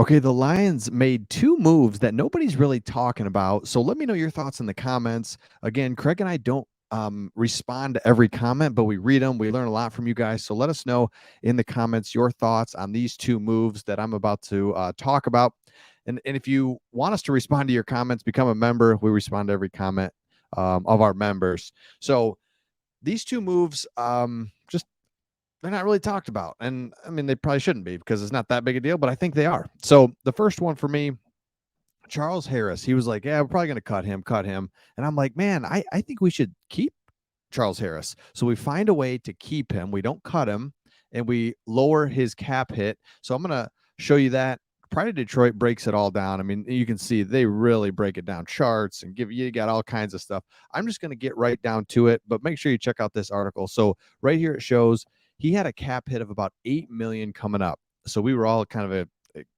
Okay, the Lions made two moves that nobody's really talking about. So let me know your thoughts in the comments. Again, Craig and I don't respond to every comment, but we read them. We learn a lot from you guys. So let us know in the comments your thoughts on these two moves that I'm about to talk about. And if you want us to respond to your comments, become a member. We respond to every comment of our members. So these two moves, just they're not really talked about. And I mean, they probably shouldn't be because it's not that big a deal, but I think they are. So the first one for me, Charles Harris, he was like, yeah, we're probably going to cut him. And I'm like, man, I think we should keep Charles Harris. So we find a way to keep him. We don't cut him and we lower his cap hit. So I'm going to show you that. Pride of Detroit breaks it all down. I mean, you can see they really break it down, charts and give you got all kinds of stuff. I'm just going to get right down to it, but make sure you check out this article. So right here it shows he had a cap hit of about 8 million coming up. So we were all kind of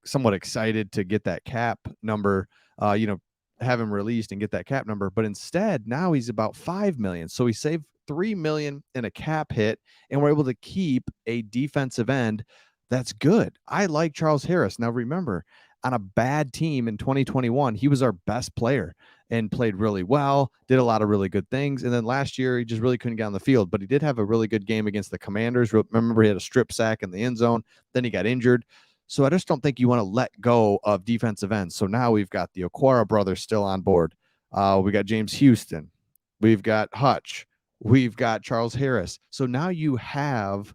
somewhat excited to get that cap number, have him released and get that cap number. But instead, now he's about 5 million. So he saved 3 million in a cap hit, and we're able to keep a defensive end. That's good. I like Charles Harris. Now remember, on a bad team in 2021, he was our best player and played really well, did a lot of really good things. And then last year, he just really couldn't get on the field, but he did have a really good game against the Commanders. Remember, he had a strip sack in the end zone. Then he got injured. So I just don't think you want to let go of defensive ends. So now we've got the Okwara brothers still on board. We got James Houston. We've got Hutch. We've got Charles Harris. So now you have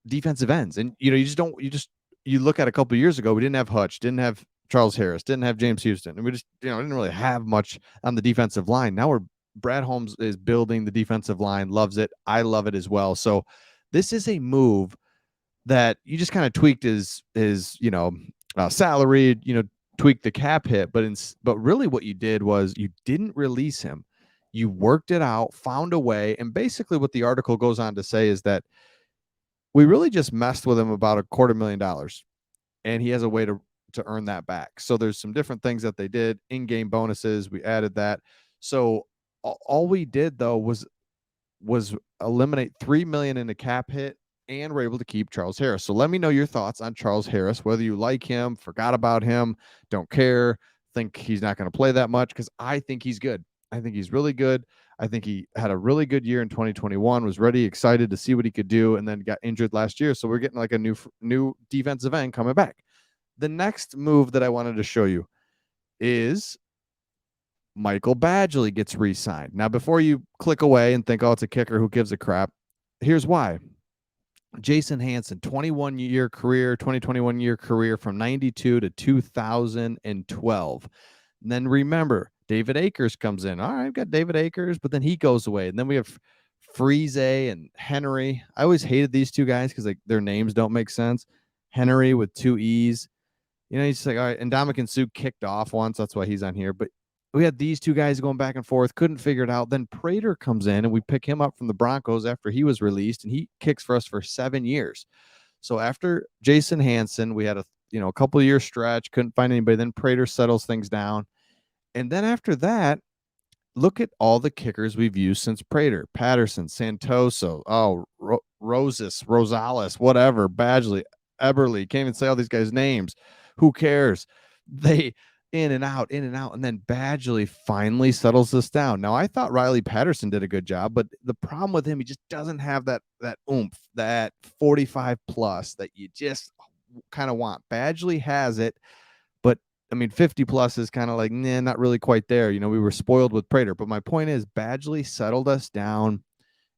defensive ends. And you look at a couple of years ago, we didn't have Hutch, didn't have Charles Harris, didn't have James Houston. And we just, didn't really have much on the defensive line. Now Brad Holmes is building the defensive line, loves it. I love it as well. So this is a move that you just kind of tweaked his salary, tweaked the cap hit, but really what you did was you didn't release him. You worked it out, found a way, and basically what the article goes on to say is that we really just messed with him about $250,000, and he has a way to earn that back. So there's some different things that they did, in-game bonuses. We added that. So all we did though was eliminate 3 million in the cap hit, and we're able to keep Charles Harris. So let me know your thoughts on Charles Harris, whether you like him, forgot about him, don't care, think he's not going to play that much, because I think he's good. I think he's really good. I think he had a really good year in 2021, was ready, excited to see what he could do, and then got injured last year. So we're getting like a new defensive end coming back. The next move that I wanted to show you is Michael Badgley gets re-signed. Now, before you click away and think, oh, it's a kicker, who gives a crap? Here's why. Jason Hanson, 2021 year career from 92 to 2012. And then remember, David Akers comes in. All right, I've got David Akers, but then he goes away. And then we have Friese and Henry. I always hated these two guys because their names don't make sense. Henry with two E's. He's just like, all right. And Dominican Sue kicked off once. That's why he's on here. But we had these two guys going back and forth, couldn't figure it out. Then Prater comes in, and we pick him up from the Broncos after he was released, and he kicks for us for 7 years. So after Jason Hanson, we had a couple of year stretch, couldn't find anybody. Then Prater settles things down. And then after that, look at all the kickers we've used since Prater: Patterson, Santoso, Rosales, whatever, Badgley, Eberle. Can't even say all these guys' names. Who cares? They in and out, and then Badgley finally settles this down. Now I thought Riley Patterson did a good job, but the problem with him, he just doesn't have that oomph, that 45 plus that you just kind of want. Badgley has it, but I mean, 50 plus is kind of like, nah, not really quite there. We were spoiled with Prater. But my point is, Badgley settled us down.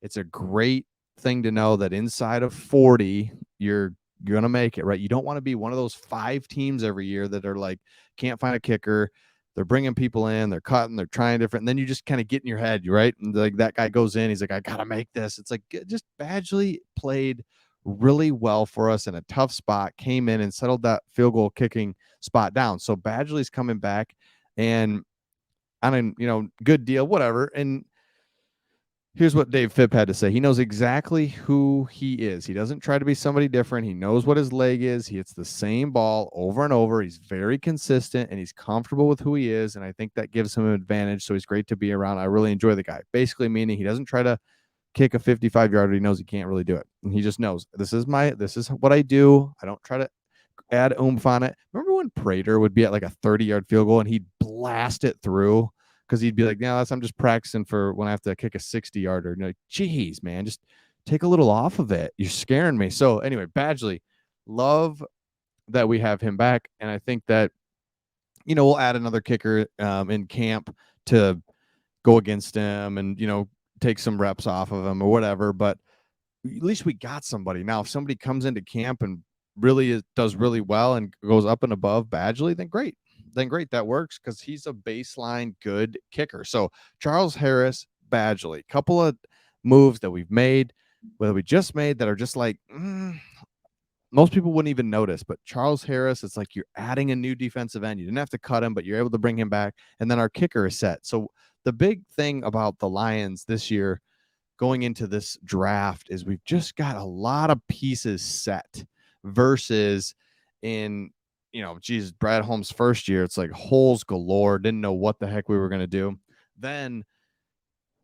It's a great thing to know that inside of 40, you're going to make it, right? You don't want to be one of those 5 teams every year that are like, can't find a kicker. They're bringing people in, they're cutting, they're trying different. And then you just kind of get in your head, right? And like that guy goes in, he's like, I got to make this. It's like, just Badgley played really well for us in a tough spot, came in and settled that field goal kicking spot down. So Badgley's coming back, and on a good deal, whatever. And here's what Dave Phipp had to say. He knows exactly who he is. He doesn't try to be somebody different. He knows what his leg is. He hits the same ball over and over. He's very consistent, and he's comfortable with who he is, and I think that gives him an advantage. So he's great to be around. I really enjoy the guy. Basically meaning he doesn't try to kick a 55-yarder. He knows he can't really do it. And he just knows, this is what I do. I don't try to add oomph on it. Remember when Prater would be at like a 30-yard field goal and he'd blast it through because he'd be like, "No, I'm just practicing for when I have to kick a 60-yarder." And like, geez, man, just take a little off of it. You're scaring me. So anyway, Badgley, love that we have him back, and I think that we'll add another kicker in camp to go against him and take some reps off of him or whatever. But at least we got somebody. Now, if somebody comes into camp and does really well and goes up and above Badgley, then great. Then great. That works because he's a baseline good kicker. So Charles Harris, Badgley, couple of moves that we've made, that we just made that are just like most people wouldn't even notice. But Charles Harris, it's like you're adding a new defensive end. You didn't have to cut him, but you're able to bring him back. And then our kicker is set. So the big thing about the Lions this year going into this draft is we've just got a lot of pieces set versus in, Brad Holmes' first year, it's like holes galore. Didn't know what the heck we were going to do. Then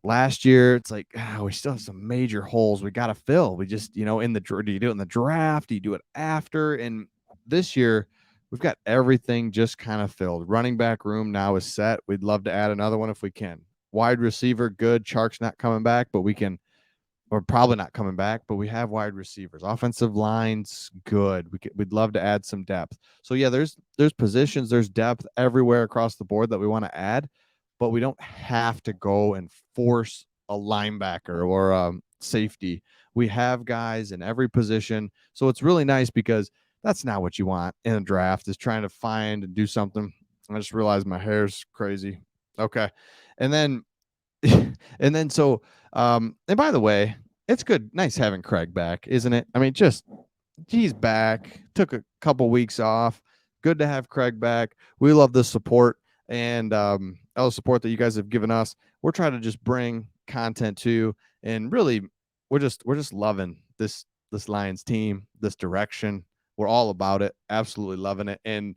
last year, it's like, we still have some major holes we got to fill. We just, do you do it in the draft? Do you do it after? And this year, we've got everything just kind of filled. Running back room now is set. We'd love to add another one if we can. Wide receiver, good. Chark's not coming back, but we can, or probably not coming back, but we have wide receivers. Offensive line's good. We'd love to add some depth. So yeah, there's positions, there's depth everywhere across the board that we want to add, but we don't have to go and force a linebacker or safety. We have guys in every position. So it's really nice because that's not what you want in a draft, is trying to find and do something. I just realized my hair's crazy. Okay. And then and by the way, it's good, nice having Craig back, isn't it? I mean, just he's back, took a couple weeks off. Good to have Craig back. We love the support and all the support that you guys have given us. We're trying to just bring content to, and really we're just loving this Lions team, this direction. We're all about it, absolutely loving it. And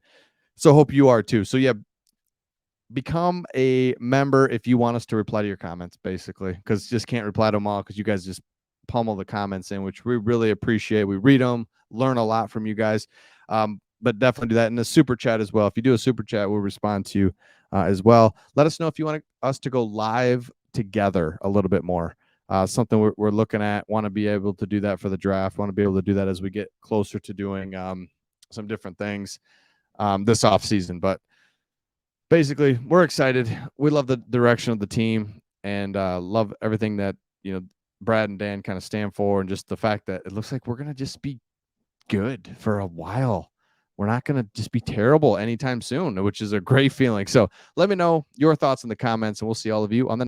so hope you are too. So yeah, become a member if you want us to reply to your comments, basically, because just can't reply to them all because you guys just pummel the comments in, which we really appreciate. We read them, learn a lot from you guys, but definitely do that in the super chat as well. If you do a super chat, we'll respond to you as well. Let us know if you want us to go live together a little bit more. Something we're looking at. Want to be able to do that for the draft. Want to be able to do that as we get closer to doing some different things this off season. But basically, we're excited. We love the direction of the team and love everything that Brad and Dan kind of stand for, and just the fact that it looks like we're gonna just be good for a while. We're not gonna just be terrible anytime soon, which is a great feeling. So let me know your thoughts in the comments, and we'll see all of you on the